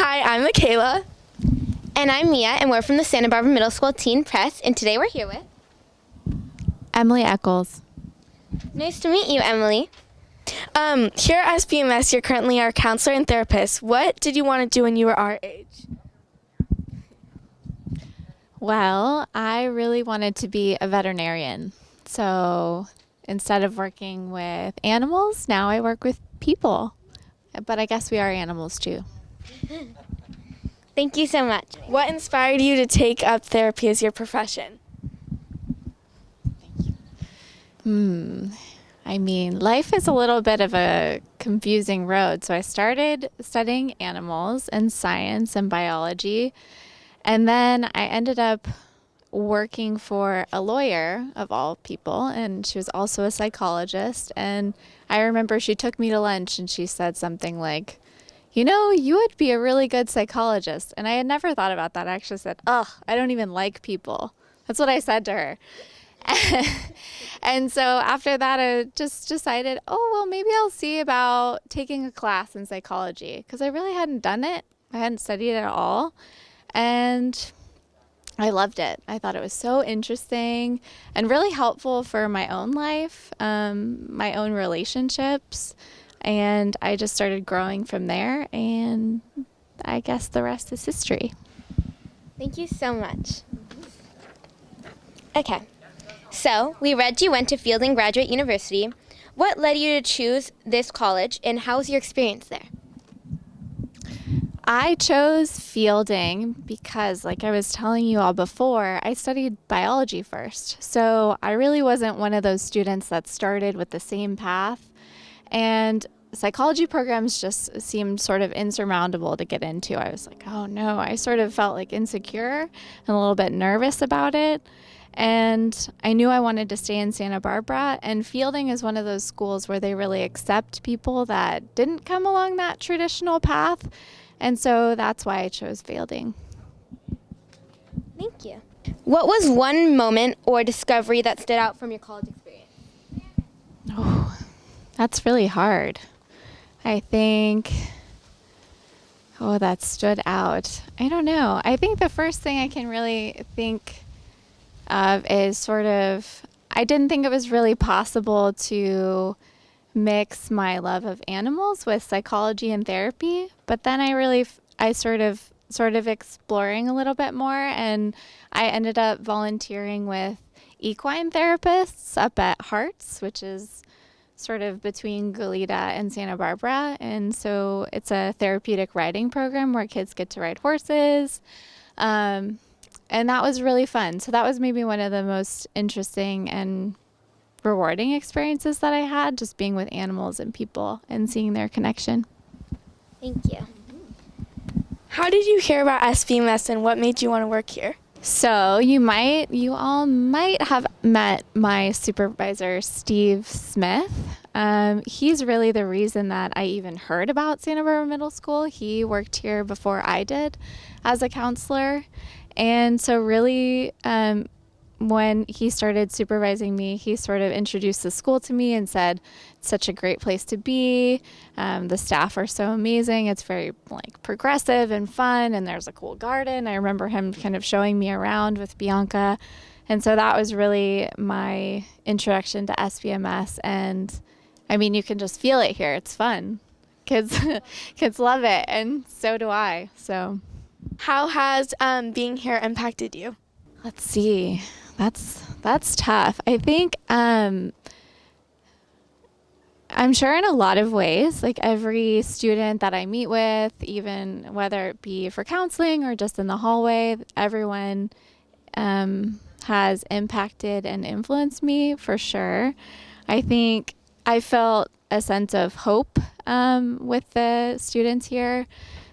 Hi, I'm Makayla. And I'm Mia, and we're from the Santa Barbara Middle School Teen Press, and today we're here with Emily Eccles. Nice to meet you, Emily. Here at SPMS, you're currently our counselor and therapist. What did you want to do when you were our age? Well, I really wanted to be a veterinarian. So instead of working with animals, now I work with people. But I guess we are animals too. Thank you so much. What inspired you to take up therapy as your profession? I mean, life is a little bit of a confusing road. So I started studying animals and science and biology. And then I ended up working for a lawyer, of all people, and she was also a psychologist. And I remember she took me to lunch and she said something like, you know, you would be a really good psychologist. And I had never thought about that. I actually said, ugh, I don't even like people. That's what I said to her. And so after that, I just decided, oh, well, maybe I'll see about taking a class in psychology, because I really hadn't done it. I hadn't studied it at all. And I loved it. I thought it was so interesting and really helpful for my own life, my own relationships. And I just started growing from there. And I guess the rest is history. Thank you so much. Okay, so we read you went to Fielding Graduate University. What led you to choose this college, and how was your experience there? I chose Fielding because, like I was telling you all before, I studied biology first. So I really wasn't one of those students that started with the same path. And psychology programs just seemed sort of insurmountable to get into. I was like, oh no, I sort of felt like insecure and a little bit nervous about it. And I knew I wanted to stay in Santa Barbara, and Fielding is one of those schools where they really accept people that didn't come along that traditional path. And so that's why I chose Fielding. Thank you. What was one moment or discovery that stood out from your college experience? Oh, that's really hard. I think, that stood out. I don't know. I think the first thing I can really think of is sort of, I didn't think it was really possible to mix my love of animals with psychology and therapy, but then I sort of exploring a little bit more, and I ended up volunteering with equine therapists up at Hearts, which is sort of between Goleta and Santa Barbara. And so it's a therapeutic riding program where kids get to ride horses. And that was really fun. So that was maybe one of the most interesting and rewarding experiences that I had, just being with animals and people and seeing their connection. Thank you. How did you hear about SPMS and what made you want to work here? So you all might have met my supervisor, Steve Smith. He's really the reason that I even heard about Santa Barbara Middle School. He worked here before I did as a counselor. And so really, when he started supervising me, he sort of introduced the school to me and said, it's such a great place to be. The staff are so amazing. It's very progressive and fun, and there's a cool garden. I remember him kind of showing me around with Bianca. And so that was really my introduction to SPMS. And I mean, you can just feel it here. It's fun. Kids love it, and so do I. So How has being here impacted you? let's see. That's tough. I think I'm sure in a lot of ways, like every student that I meet with, even whether it be for counseling or just in the hallway, everyone has impacted and influenced me for sure. I think I felt a sense of hope with the students here.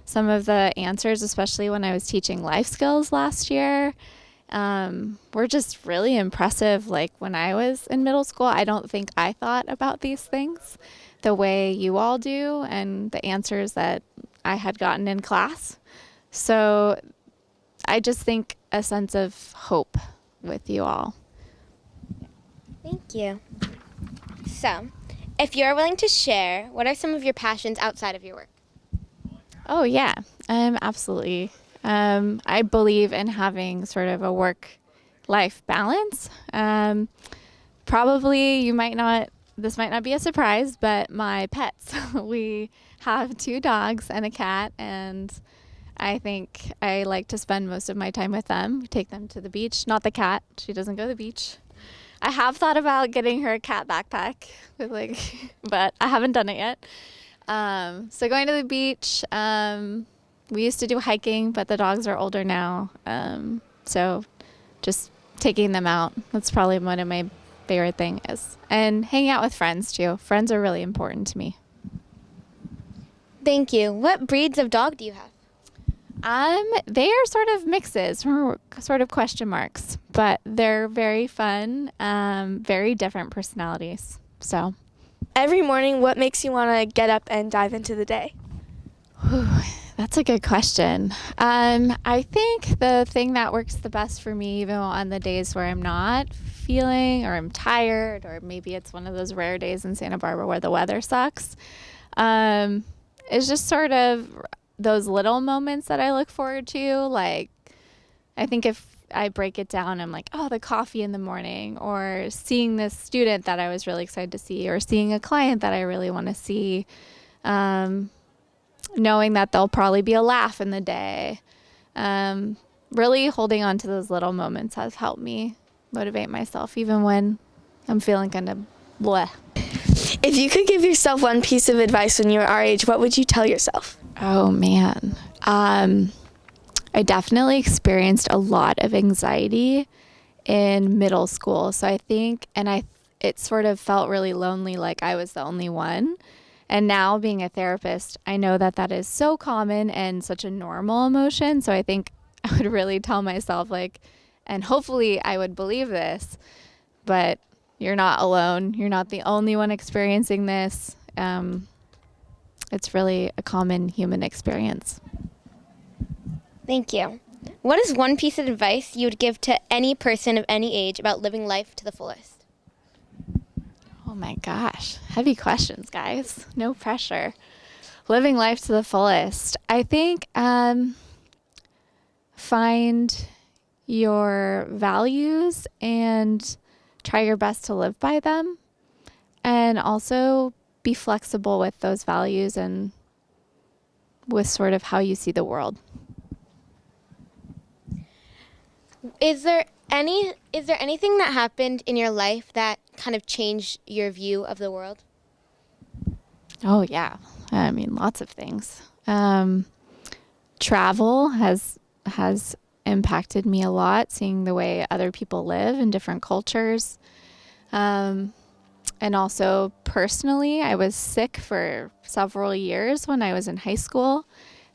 Some of the answers, especially when I was teaching life skills last year, were just really impressive. Like when I was in middle school, I don't think I thought about these things the way you all do, and the answers that I had gotten in class. So I just think a sense of hope with you all. Thank you. So, if you're willing to share, what are some of your passions outside of your work? Oh, yeah, absolutely. I believe in having sort of a work-life balance. Probably this might not be a surprise, but my pets, we have 2 dogs and a cat, and I think I like to spend most of my time with them. We take them to the beach. Not the cat. She doesn't go to the beach. I have thought about getting her a cat backpack with but I haven't done it yet. So going to the beach. We used to do hiking, but the dogs are older now. So just taking them out. That's probably one of my favorite things. And hanging out with friends too. Friends are really important to me. Thank you. What breeds of dog do you have? They are sort of mixes, sort of question marks, but they're very fun, very different personalities. So, Every morning, what makes you want to get up and dive into the day? that's a good question. I think the thing that works the best for me, even on the days where I'm not feeling or I'm tired, or maybe it's one of those rare days in Santa Barbara where the weather sucks, is just sort of those little moments that I look forward to. Like, I think if I break it down, I'm like, oh, the coffee in the morning, or seeing this student that I was really excited to see, or seeing a client that I really want to see, knowing that there'll probably be a laugh in the day. Really holding on to those little moments has helped me motivate myself, even when I'm feeling kind of bleh. If you could give yourself one piece of advice when you were our age, what would you tell yourself? Oh, man. I definitely experienced a lot of anxiety in middle school. So I think, it sort of felt really lonely, like I was the only one. And now being a therapist, I know that that is so common and such a normal emotion. So I think I would really tell myself, and hopefully I would believe this, but you're not alone. You're not the only one experiencing this. It's really a common human experience. Thank you. What is one piece of advice you would give to any person of any age about living life to the fullest? Oh my gosh. Heavy questions, guys. No pressure. Living life to the fullest. I think find your values and try your best to live by them. And also be flexible with those values and with sort of how you see the world. Is there anything that happened in your life that kind of changed your view of the world? Oh, yeah. I mean, lots of things. Travel has impacted me a lot, seeing the way other people live in different cultures. And also personally, I was sick for several years when I was in high school.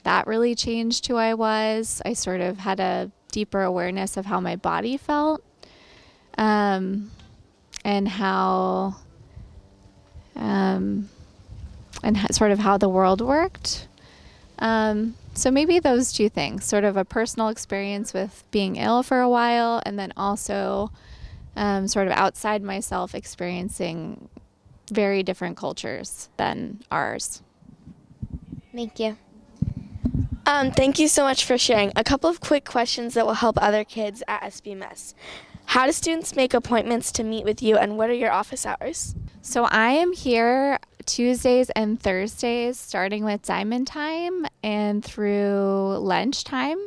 That really changed who I was. I sort of had a deeper awareness of how my body felt, and sort of how the world worked. So maybe those 2 things, sort of a personal experience with being ill for a while, and then also sort of outside myself experiencing very different cultures than ours. Thank you. Thank you so much for sharing. A couple of quick questions that will help other kids at SPMS. How do students make appointments to meet with you, and what are your office hours? So I am here Tuesdays and Thursdays, starting with diamond time and through lunchtime.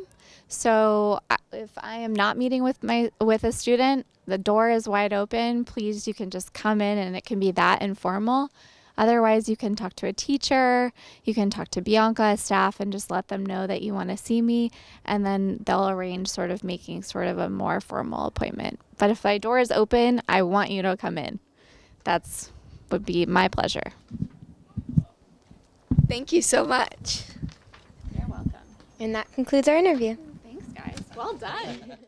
So if I am not meeting with a student, the door is wide open. Please, you can just come in, and it can be that informal. Otherwise, you can talk to a teacher, you can talk to Bianca, staff, and just let them know that you want to see me, and then they'll arrange sort of making sort of a more formal appointment. But if my door is open, I want you to come in. That's would be my pleasure. Thank you so much. You're welcome. And that concludes our interview. Thanks, guys. Well done.